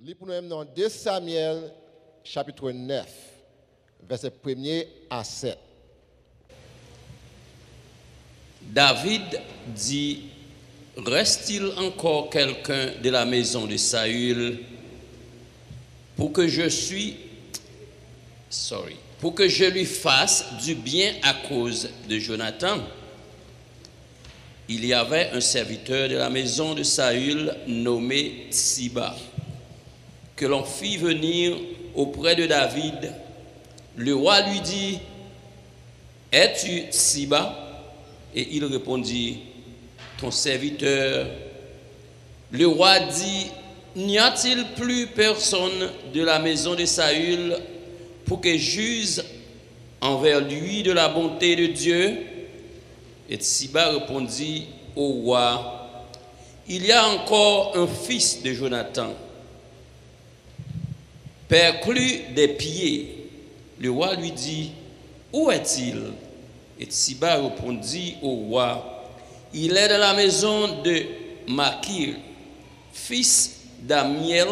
Li pour nous dans 2 Samuel chapitre 9, verset 1er à 7. David dit, reste-t-il encore quelqu'un de la maison de Saül pour que je lui fasse du bien à cause de Jonathan? Il y avait un serviteur de la maison de Saül nommé Tsiba, que l'on fit venir auprès de David. Le roi lui dit, es-tu Tsiba? Et il répondit, ton serviteur. Le roi dit, n'y a-t-il plus personne de la maison de Saül pour que j'use envers lui de la bonté de Dieu? Et Tsiba répondit au roi, il y a encore un fils de Jonathan, perclus des pieds. Le roi lui dit, où est-il? Et Tsiba répondit au roi, il est dans la maison de Makir, fils d'Amiel,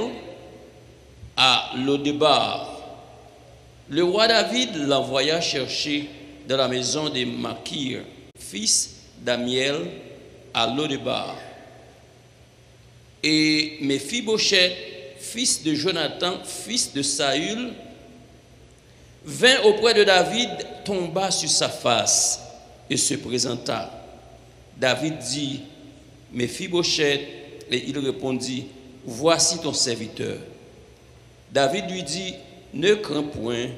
à Lodébar. Le roi David l'envoya chercher dans la maison de Makir, fils d'Amiel, à Lodébar. Et Méphibosheth, fils de Jonathan, fils de Saül, vint auprès de David, tomba sur sa face et se présenta. David dit, Méphibosheth, et il répondit, voici ton serviteur. David lui dit, ne crains point,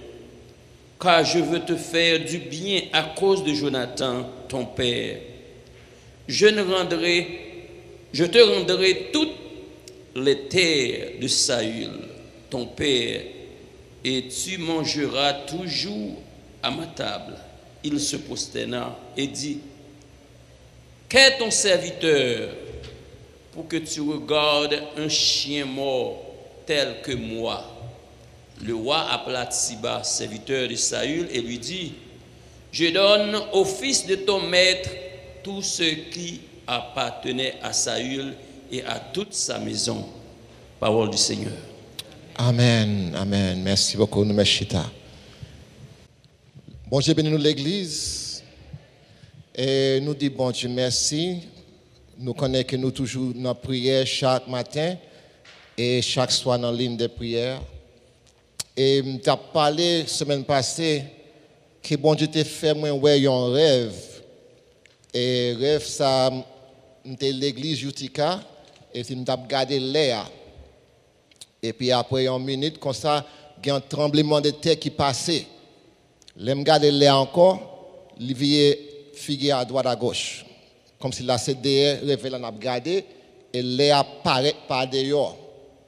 car je veux te faire du bien à cause de Jonathan, ton père. Je te rendrai toutes les terres de Saül, ton père, et tu mangeras toujours à ma table. Il se prosterna et dit, qu'est ton serviteur pour que tu regardes un chien mort tel que moi? Le roi appela Tsiba, serviteur de Saül, et lui dit, je donne au fils de ton maître tout ce qui appartenait à Saül et à toute sa maison. Parole du Seigneur. Amen, amen. Merci beaucoup, nous Chita. Bon Dieu bénis nous l'église et nous dit bon Dieu merci. Nous connaissons que nous toujours dans la prière chaque matin et chaque soir dans la ligne de prière. Et tu as parlé semaine passée que bon Dieu t'a fait moi un rêve. Et rêve ça c'était l'église Utica et tu m'as regardé l'air. Et puis après une minute comme ça, il y a un tremblement de terre qui passait. Je regarde l'air encore, il vient figurer à droite à gauche. Comme si la CDR révèle on a regardé et l'air apparaît par dehors.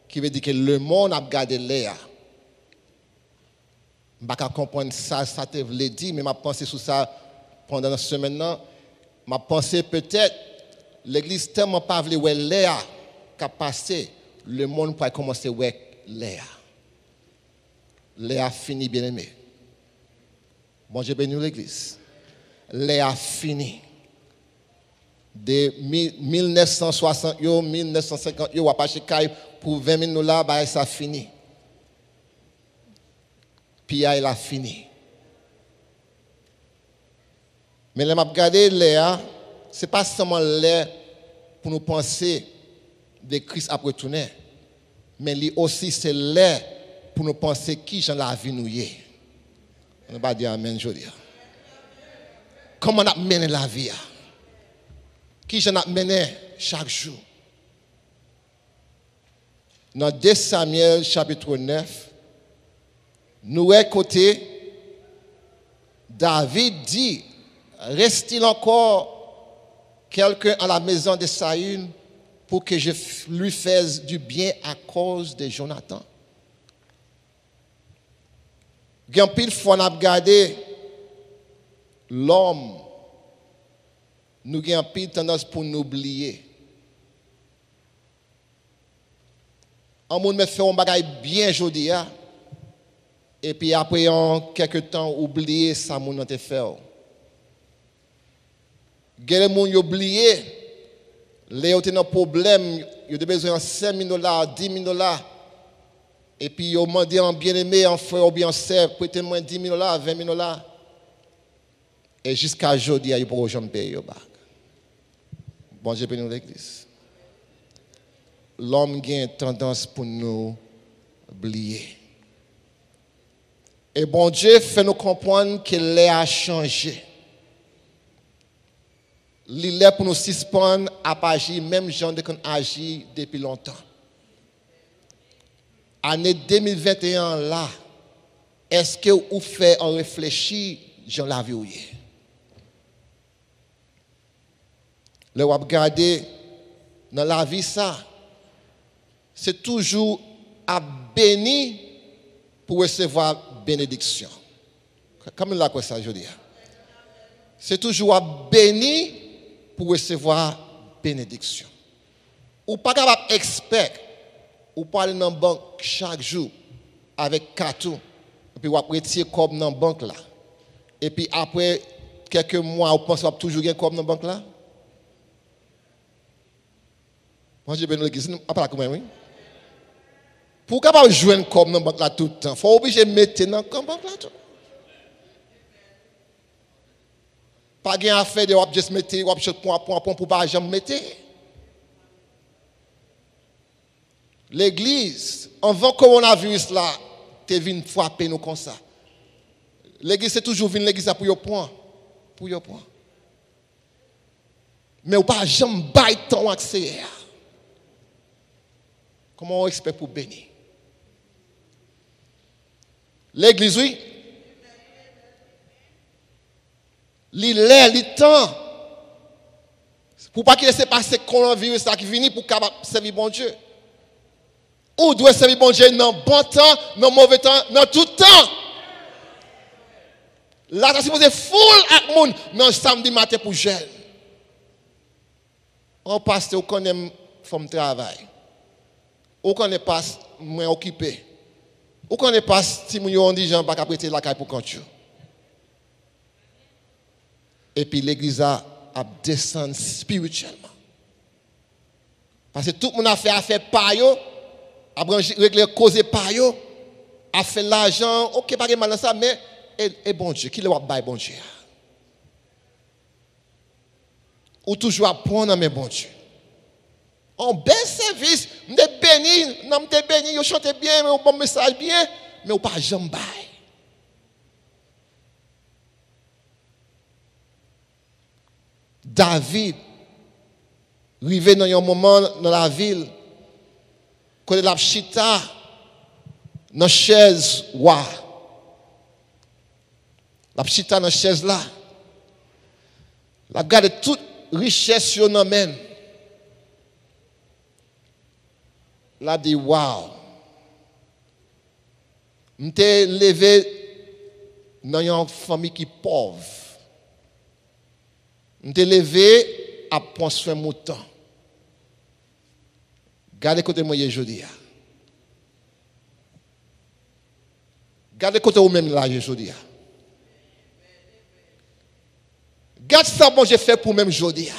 Qui veut dire que le monde a regardé l'air. Je ne peux pas comprendre ça te voulait dire, mais je pensé sur ça pendant la semaine. Je pensé peut-être l'église tellement pas voulu voir l'air qui a passé, le monde pourrait commencer à voir l'air. L'air fini, bien aimé. Bon, j'ai béni l'église. L'air fini. De 1960, 1950, on va passer pour 20 minutes là, bah, ça fini. Puis il a fini. Mais là, je regarde l'air, ce n'est pas seulement l'air pour nous penser de Christ après retourner, mais aussi c'est l'air pour nous penser qui j'en la vie nous y est. On ne va pas dire amen, je veux dire. Comment on a mené la vie? Qui j'en a mené chaque jour? Dans 2 Samuel chapitre 9, nous écoutons David dit, reste-t-il encore quelqu'un à la maison de Saül pour que je lui fasse du bien à cause de Jonathan? Il y a pile fois on a regardé l'homme, nous avons pile tendance pour nous oublier. On me fait un bagage bien jodi et puis après en quelques temps oublier ça mon te fait. Gè moun oublié les ont un problème, ils ont besoin de $5,000, $10,000 Et puis, ils ont demandé en bien-aimé, en frère ou bien en sœur, prêtez-moi $10,000, $20,000. Et jusqu'à aujourd'hui, ils ne pourront jamais payer. Bon Dieu bénisse l'église. L'homme a une tendance pour nous oublier. Et bon Dieu fait nous comprendre qu'il a changé. Il est pour nous suspendre à agir, même gens qu'on agit depuis longtemps. Année 2021 là, est-ce que vous faites en réfléchir, j'en la vie? Le vous regardez dans la vie ça, c'est toujours à bénir pour recevoir bénédiction. Comme là quoi ça je dis. C'est toujours à bénir pour recevoir bénédiction. Ou pas capable expert ou parler dans la banque chaque jour avec carton et puis vous retirer comme dans la banque là. Et puis après quelques mois vous pensez toujours gagner comme dans la banque là. Moi j'ai béni l'église après comment oui. Pour capable joindre comme dans la banque là tout le temps, faut obligé mettre dans la banque là tout. Pas gain affaire de juste mettre point pour pas jamais mettre. L'église avant coronavirus là, t'es venu frapper nous comme ça. L'église c'est toujours venu l'église pour your point. Mais ou pas jamais bailler ton accès. Comment on expect pour bénir? L'église oui. Le temps pour pas qu'il laisse passer coronavirus qui vient pour capable servir bon Dieu. Ou doit servir bon Dieu dans bon temps, dans mauvais temps, dans tout temps. Là, c'est supposé full avec monde dans samedi matin pour jeûne. On passe au connaît femme travail. Ou connaît pas moins occupé. Ou connaît pas si on dit gens pas prêter la caille pour contrôle. Et puis l'église a descendu spirituellement. Parce que tout le monde a fait affaire par eux, a réglé cause par eux, a fait l'argent, ok, pas de mal dans ça, mais et bon Dieu, qui le va bailler bon Dieu? Ou toujours apprendre mais bon Dieu. En bel service, nous sommes bénis, nous sommes bénis, vous chantez bien, un bon message bien, mais vous pas jamais bailler. David, arrivé dans un moment dans la ville, quand il a chita dans la chaise, la chita dans la chaise là, il a gardé toute richesse sur nous même. Il a dit, waouh, je suis levé dans une famille qui est pauvre. Je suis levé à prendre soin de mouton. Gardez côté moi aujourd'hui. Gardez côté vous-même là aujourd'hui. Gardez ça bon j'ai fait pour même aujourd'hui.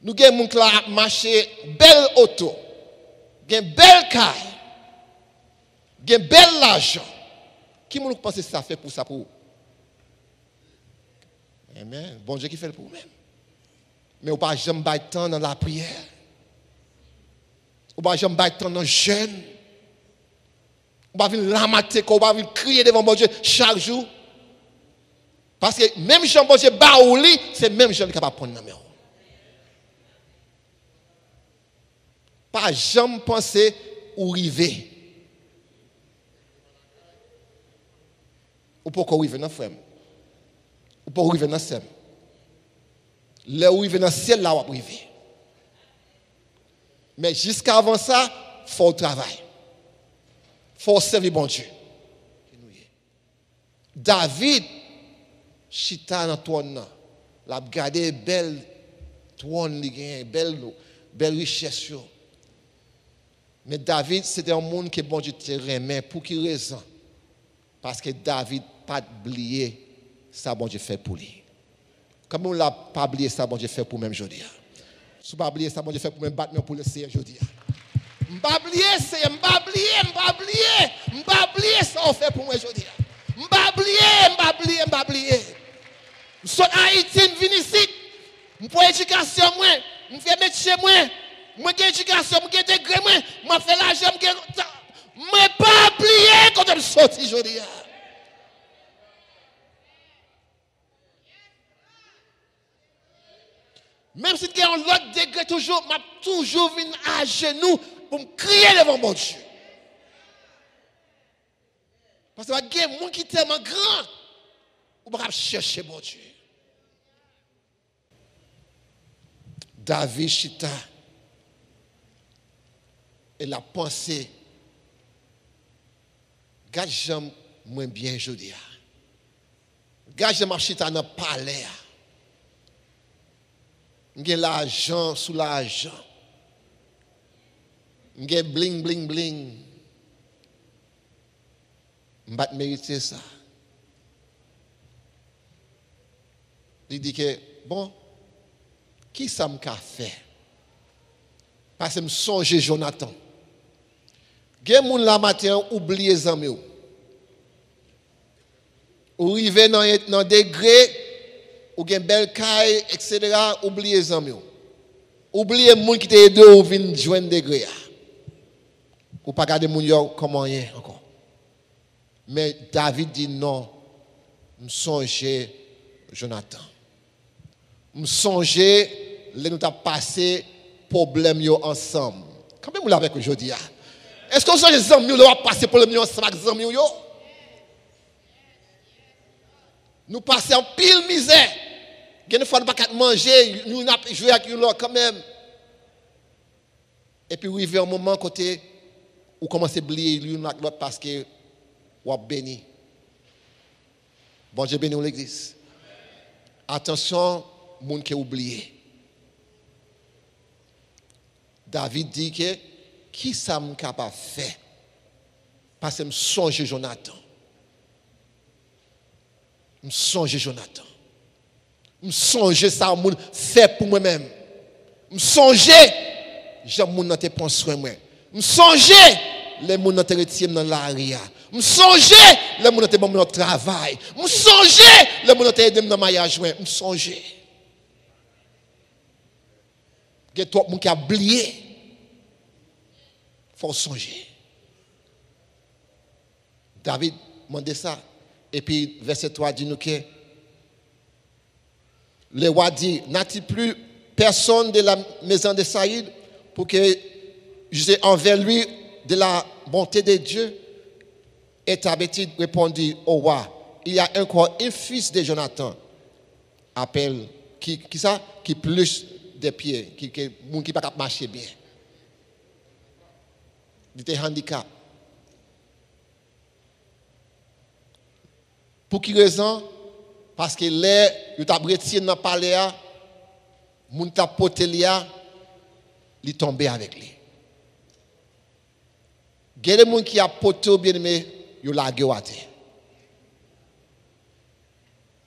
Nous avons des gens qui marché belle auto, une belle caille, un bel argent. Qui nous pense que ça fait pour ça pour vous? Amen. Bon Dieu qui fait pour vous-même. Mais vous ne pouvez jamais battre temps dans la prière. Vous ne pouvez jamais battre temps dans le jeûne. Vous ne pouvez pas lamenter, vous ne pouvez pas crier devant bon Dieu chaque jour. Parce que même si bon Dieu bat au lit, c'est même Jean qui est capable de prendre dans la main. Pas jamais penser ou river. Ou pourquoi river dans le frère? Ou pourquoi river dans le ciel? Là où river dans le ciel, là où river. Mais jusqu'à avant ça, il faut travailler. Il faut servir bon Dieu. David, chita dans trône, il a gardé belle trône, belle richesse. Mais David, c'était un monde que bon Dieu te remet. Pour quelle raison? Parce que David n'a pas oublié ça bon Dieu fait pour lui. Comment on l'a pas oublié ça bon Dieu fait pour même aujourd'hui? Si vous n'avez pas oublié ça bon Dieu fait pour même battre pour le Seigneur aujourd'hui. M'bablier, c'est m'bablier ça on fait pour moi aujourd'hui. M'bablier. M'sot Haïti, m'vin ici. M'pour éducation moi, m'fais métier moi j'ai éducation, moi j'ai degré moi fait l'argent, moi pas oublier quand je sorti aujourd'hui. Même si tu as un autre degré, m'a toujours venu à genoux pour me crier devant mon Dieu. Parce que il y a des gens qui sont tellement grands, ou pas chercher mon Dieu. David Chita, et la pensée, regarde, j'aime moins bien aujourd'hui. Regarde, j'aime Chita dans le palais. J'ai l'argent sous l'argent. J'ai bling. Je vais mériter ça. Il dit que, bon, qui ça m'a fait? Parce que je me songe Jonathan. Il y a des gens là matin oublié les amis. Ou arrivé dans un degré, ou gen bel caille, etc., oubliez les amis. Oubliez les gens qui t'ont aidé ou viennent joindre degré. Ou pas garder les gens comme rien encore. Mais David dit non, je songe Jonathan. Je songe, nous avons passé problème ensemble. Quand même, vous l'avez aujourd'hui. Est-ce que vous songe les amis, nous avons passé problème ensemble avec les amis? Nous passons en pile misère. Une fois, nous ne pouvons pas manger, nous avons joué avec nous quand même. Et puis, arrivé un moment côté où commencez à oublier l'une avec l'autre parce que vous êtes béni. Bon Dieu béni l'église. Attention, les gens qui ont oublié. David dit que qui ça m'a capable de faire? Parce que je me songe Jonathan. Je me songe Jonathan. Je me songe ça mon fait pour moi-même. Je me songe j'aime mon te prendre soin moi. Je me songe les gens te retiennent dans l'arrière. Je me songe les gens te bon dans travail. Je me songe les gens te aident dans mariage moi. Je me songe. Il y a trop de gens qui ont oublié. Il faut songer. David demandait ça. Et puis, verset 3 dit nous que le roi dit, n'a-t-il plus personne de la maison de Saïd pour que je envers lui de la bonté de Dieu? Et Tabétide répondit au roi, il y a encore un fils de Jonathan, appelle, qui ça? Qui plus des pieds, qui ne peut pas marcher bien. Il était handicap. Pour quelle raison? Parce que là, il t'a retiré dans le palais, il t'a porté, il est tombé avec lui. Il y a des gens qui ont porté bien aimé, ils ont lagué à terre.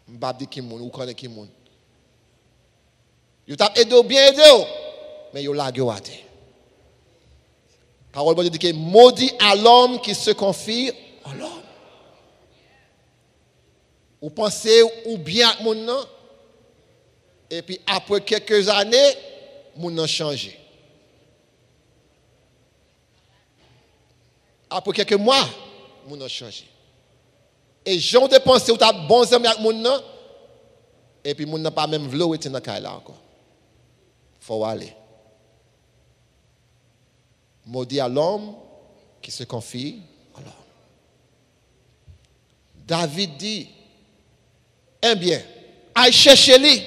Je ne sais pas qui est, ou connaît qui est. Ils t'ont aidé bien aidé, mais ils ont lagué à terre. La parole de Dieu dit que maudit à l'homme qui se confie à l'homme. Vous pensez ou bien mon nom, et puis après quelques années, mon nom a changé. Après quelques mois, mon nom a changé. Et j'en de penser ou tu as bon amis avec mon nom, et puis mon nom pas même voulu être dans le là encore. Il faut aller. Maudit à l'homme qui se confie à l'homme. David dit, eh bien, aille chercher lui.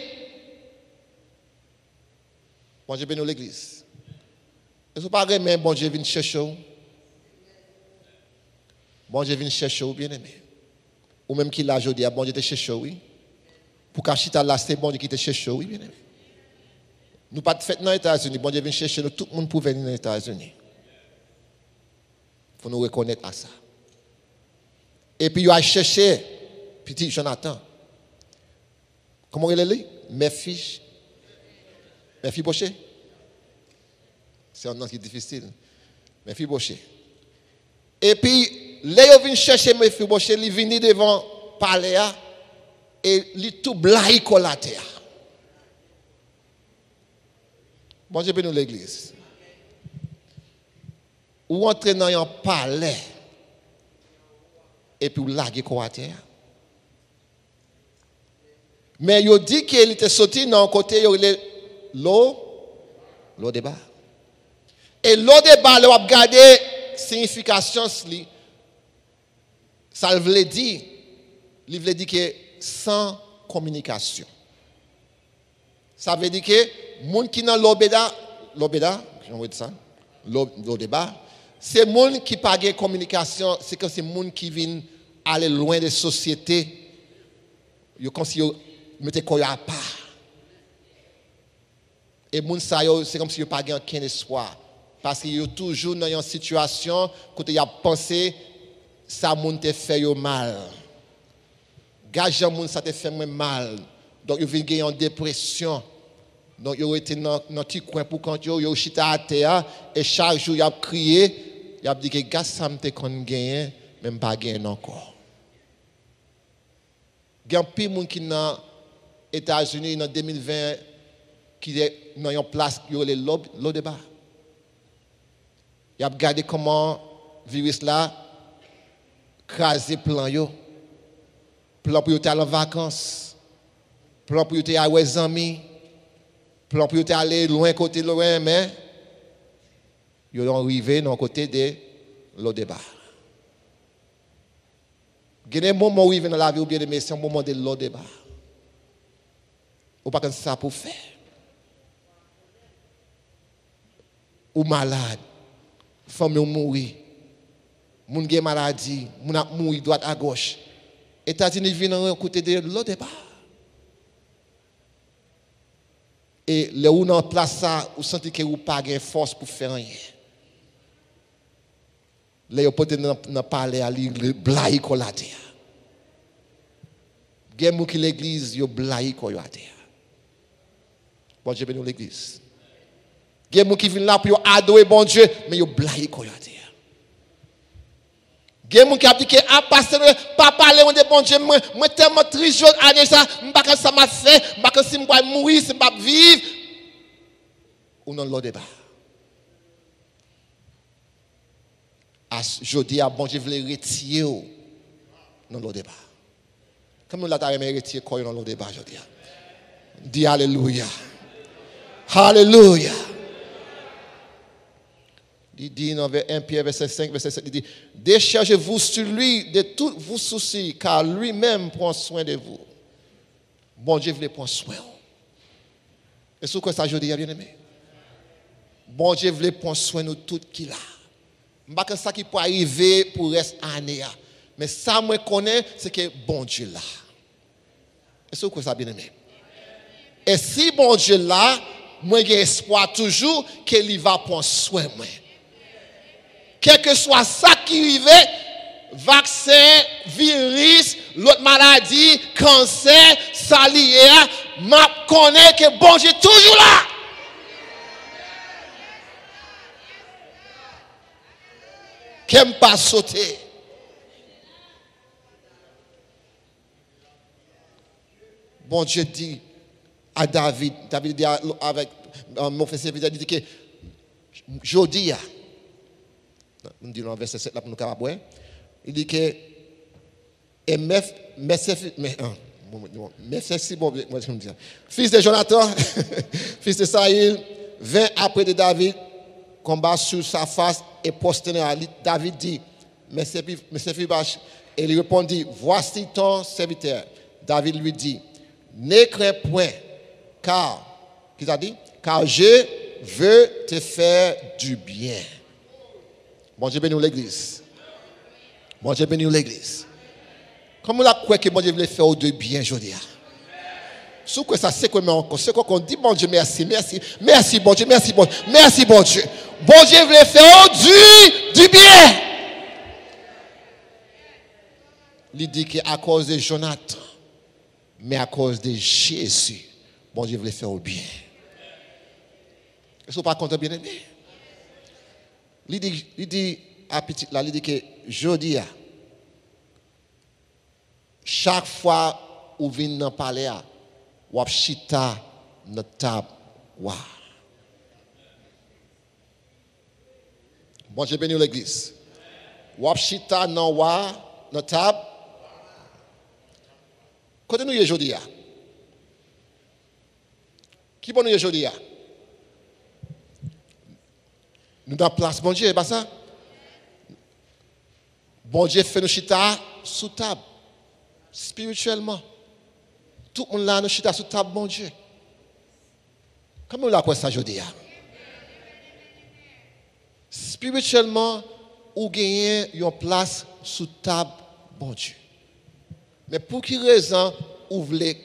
Bon Dieu bénit l'église. Est-ce que pas mais bon Dieu vient chercher vous? Bon Dieu vient chercher vous, bien aimé. Ou même qu'il a aujourd'hui, bon Dieu te cherche oui. Pour qu'à chita là, c'est bon Dieu qui te cherche oui, bien aimé. Nous pas de fête dans les États-Unis, bon Dieu vient chercher nous, tout le monde pour venir dans les États-Unis. Il faut nous reconnaître à ça. Et puis il a cherché petit Jonathan. Comment il est là? Mes filles Bochet. C'est un nom qui est difficile. Mephibosheth. Et puis, là, il vient chercher Mephibosheth, il vient devant le palais et il tout blague la terre. Bon Dieu bénit l'église. Ou entrer dans un palais et puis laguer la terre. Mais il dit qu'il était sorti dans un côté, l'eau débat. Et l'eau débat, il a regardé la signification, ça veut dire, il veut dire que sans communication. Ça veut dire que les gens qui sont dans l'eau débat, c'est les gens qui n'ont pas de communication, c'est que c'est les gens qui viennent aller loin des sociétés. Ils comme si ils mettaient quoi à part. Et les gens, c'est comme si ils n'ont pas aucun espoir. Parce qu'ils sont toujours dans une situation où ils ont pensé que ça te fait mal. Gager moun ça te fait mal. Donc ils viennent gagner en dépression. Donc ils ont été dans un petit coin pour quand ils ont chita à terre et chaque jour ils ont crié, ils ont dit que gars ça me te kon gagner même pas gagner encore. Il y a plus de gens qui sont dans les États-Unis en 2020 qui est dans une place qui est l'eau débat. Il a regardé comment le virus là crase plan yo. Plan pour aller en vacances. Plan pour aller avec les amis. Plan pour aller loin côté loin mais ils sont arrivés dans côté de l'eau débat. Il y a un moment où ils viennent dans la vie ou bien mais c'est un moment de l'eau débat. Ou pas comme ça pour faire. Ou malade. Femme ou mourir. Moun gen maladie, moun a mouri droite à gauche. États-Unis viennent à côté de l'autre débat. Et le ou dans place ça, ou senti que ou pas gain force pour faire rien. Là yo peut dans parler à l'église blaye ko la terre. Gen moun ki l'église yo blaye ko yo la terre. Bon Dieu bénit l'église. Gen moun ki vinn là pour adorer bon Dieu, mais yo blaye ko yo la terre. Il y a des gens qui ont dit que pasteur pas parler de bon Dieu moi tellement triste année ça pas ça m'a fait pas si moi mourir si pas vivre ou non le débat jodi a bon Dieu veut retirer dans le débat comme nous l'a retirer quoi dans le débat jodi dis alléluia alléluia. Il dit dans 1 Pierre verset 5 verset 7 il dit déchargez-vous sur lui de tous vos soucis car lui-même prend soin de vous. Bon Dieu veut prendre soin. Et c'est quoi ça je dis bien aimé? Bon Dieu veut prendre soin de tout qui là. Pas que ça qui peut arriver pour reste année mais ça moi connais c'est que bon Dieu là. Et c'est quoi ça bien aimé? Et si bon Dieu là, moi j'ai espoir toujours qu'il va prendre soin moi. Quel que soit ça qui arrive, vaccin, virus, l'autre maladie, cancer, salier, m'a connaît que bon Dieu toujours là. Qu'aime pas sauter. Bon Dieu dit à David dit avec mon frère serviteur dit que Jodia on dit dans le verset 7 là pour nous capable il dit que et fils de Jonathan fils de Saïl vint après de David combat sur sa face et prosterné à lui. David dit mais et il répondit voici ton serviteur. David lui dit ne crains point car qu'il a dit car je veux te faire du bien. Bon Dieu bénit l'église. Bon Dieu bénit l'église. Comment la croit que bon Dieu veut faire du bien aujourd'hui? Sous quoi ça c'est quoi mais encore c'est quoi qu'on dit bon Dieu merci merci merci bon Dieu merci bon merci bon Dieu. Bon Dieu veut faire du bien. Il dit qu'à cause de Jonathan mais à cause de Jésus bon Dieu veut faire au bien. Est-ce que vous pas content bien aimé? Il dit à petit là, il dit que jodi a chaque fois où vient dans palais a, ou chita dans table wa. Bon Dieu béni l'église. Ou chita dans wa dans table. Côté nous jodi a. Qui bon nous jodi a? Nous dans place bon Dieu, pas ça? Bon Dieu fait nous chita sous table. Spirituellement. Tout le monde là nous chita sous table bon Dieu. Comment on l'a quoi ça aujourd'hui? Spirituellement, ou gagner une place sous table bon Dieu. Mais pour quelle raison vous voulez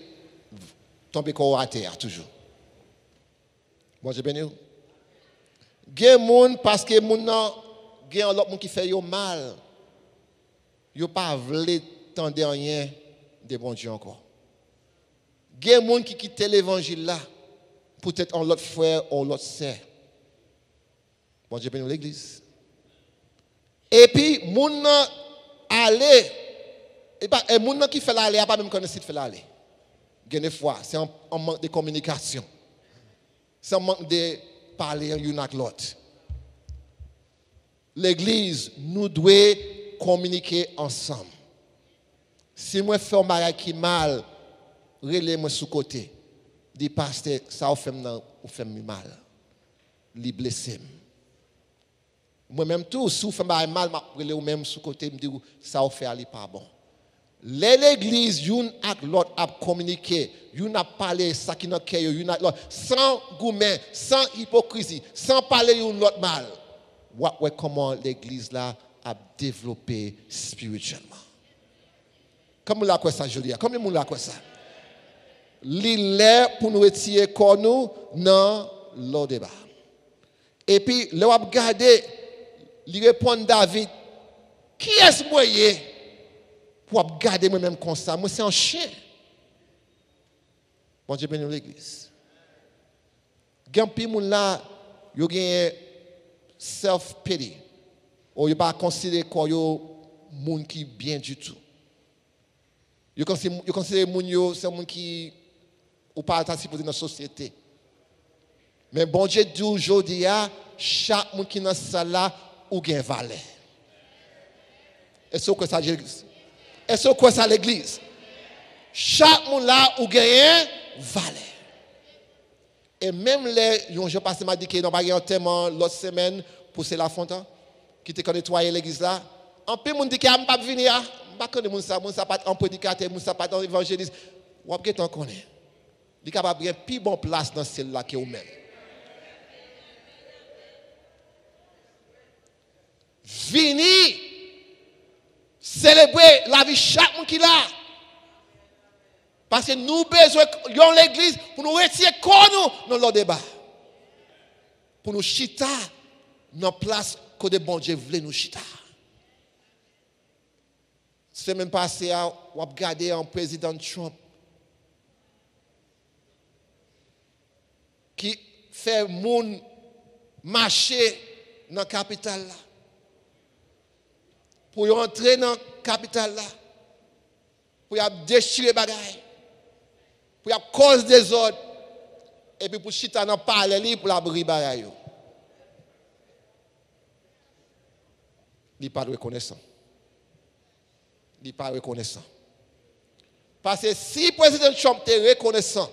tomber corps à terre toujours? Bon Dieu béni. Gen moun parce que moun nan gen l'autre moun qui fait yo mal. Yo pas vle tande rien de bon Dieu encore. Gen moun qui quitte l'évangile là peut-être en l'autre frère ou l'autre sœur. Bon Dieu béni l'église. Et puis moun nan aller et pas moun nan qui fait l'aller pas même connaître si fait l'aller. Gen des fois c'est un manque de communication. C'est un manque de parler une avec l'autre. L'église, nous devons communiquer ensemble. Si moi fais un bagage qui mal, relève-moi sous côté. Dis pasteur, ça fait mal. Li blessé. Moi-même tout, si vous faites mal, je relève même sous côté, me dis ça fait aller pas bon. L'église, une avec l'autre a communiqué, une a parlé ça qui n'a qu'à une avec l'autre, sans gourmet, sans hypocrisie, sans parler une l'autre mal. Ouais, comment l'église là a développé spirituellement. Comment l'a quoi ça, Julia? Comment on l'a quoi ça? L'île pour nous retirer corps nous dans le débat. Et puis, le a regardé, il répond David, qui est-ce moyen pour garder moi-même comme ça? Moi, c'est un chien. Bon Dieu béni l'église. Gen pi moun là, yo gen self-pity. Ou yo pas considérer quoi yo moun qui bien du tout. Yo considère moun yo c'est moun qui ou pas participer dans la société. Mais bon Dieu dit aujourd'hui chaque moun qui dans salle là ou gen valeur. Est-ce que ça l'église? Est-ce que ça l'église? Chaque monde là ou gagne valeur. Et même les je passe m'a dit que dans pas un thème l'autre semaine pour c'est la fontaine qui te nettoyer l'église là. En peu monde dit que pas venir, pas connait moun ça pas en prédicateur, moun ça pas en évangéliste. Ou pas t'en connaît. Il capable bien plus bon place dans celle là que ou même. Vini célébrer la vie chaque monde qui là. Parce que nous besoin de l'église pour nous retirer comme nous dans le débat. Pour nous chita dans la place que de bon Dieu voulait nous chita. Semaine passée, on a regardé un président Trump qui fait moun marcher dans la capitale là. Pour entrer dans la capitale là. Pour déchirer les bagailles. Pour cause des ordres. Et puis pour chita dans parler pour la bris bagaille. Il n'est pas reconnaissant. Il n'est pas reconnaissant. Parce que si le président Trump était reconnaissant,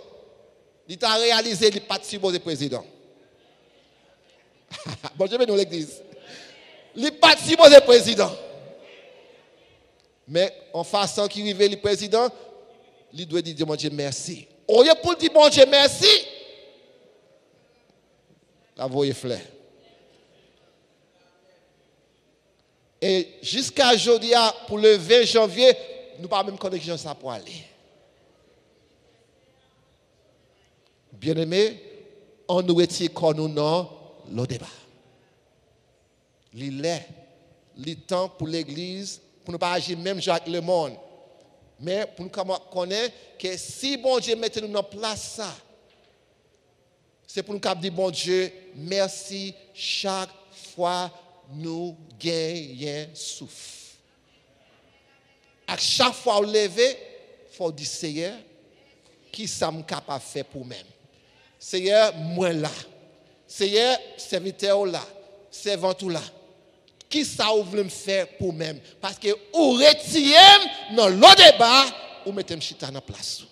il a réalisé qu'il n'est pas supposé président. Bon, je vais nous l'église. Il n'est pas supposé président. Mais en façon qu'il arrive le président, il doit dire mon Dieu merci. Au lieu pour dire mon Dieu merci, la voix est fleur. Et jusqu'à aujourd'hui, pour le 20 janvier, nous ne pouvons même connaître ça pour aller. Bien-aimés, on nous retire quand nous dans le débat. Il est le temps pour l'Église, pour ne pas agir même avec le monde. Mais pour nous connaître que si bon Dieu mette nous en place ça, c'est pour nous dire bon Dieu, merci chaque fois nous gagnons souffle. À chaque fois vous levez, il faut dire Seigneur, qui ça me capable de faire pour même. Seigneur, moi là. Seigneur, serviteur là. Servant là. Qui ça vous voulez me faire pour même? Parce que vous retirez dans le débat, vous mettez chita dans la place.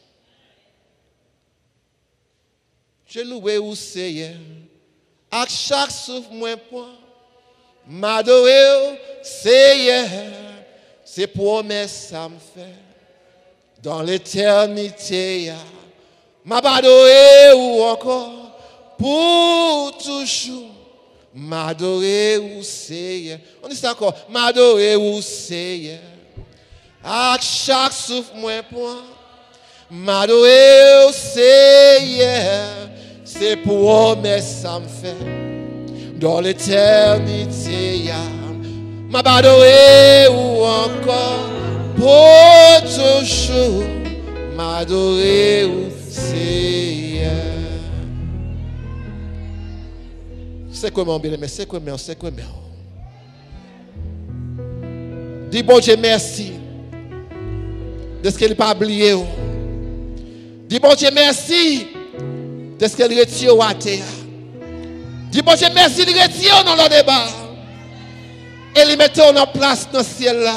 Je loue vous Seigneur. À chaque souffle, moi point. M'adorer, Seigneur. C'est promesse ça me fait. Dans l'éternité, m'adorer ou encore pour toujours. M'adorer ou Seigneur. On dit ça encore. M'adorer ou Seigneur. À chaque souffle, moi point. M'adorer ou Seigneur. C'est promesse ça me fait. Dans l'éternité, m'adorer ou encore pour toujours. M'adorer ou Seigneur. C'est comment, bien aimé, c'est comment, c'est comment. Dis bon Dieu merci de ce qu'il n'a pas oublié. Dis bon Dieu merci de ce qu'il retire à terre. Dis bon Dieu merci de retire dans le débat. Et les mettons en place dans le ciel là.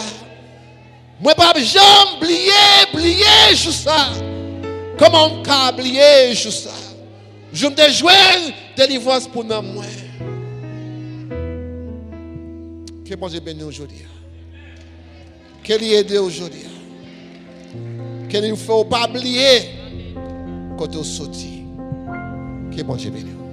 Moi pas jamais oublier juste ça. Comment on peut oublier juste ça? Je me déjoins délivrance pour moi. Que bon Dieu bénisse aujourd'hui. Qu'il aide aujourd'hui. Qu'il ne faut pas oublier quand on sortit. Que bon Dieu bénisse.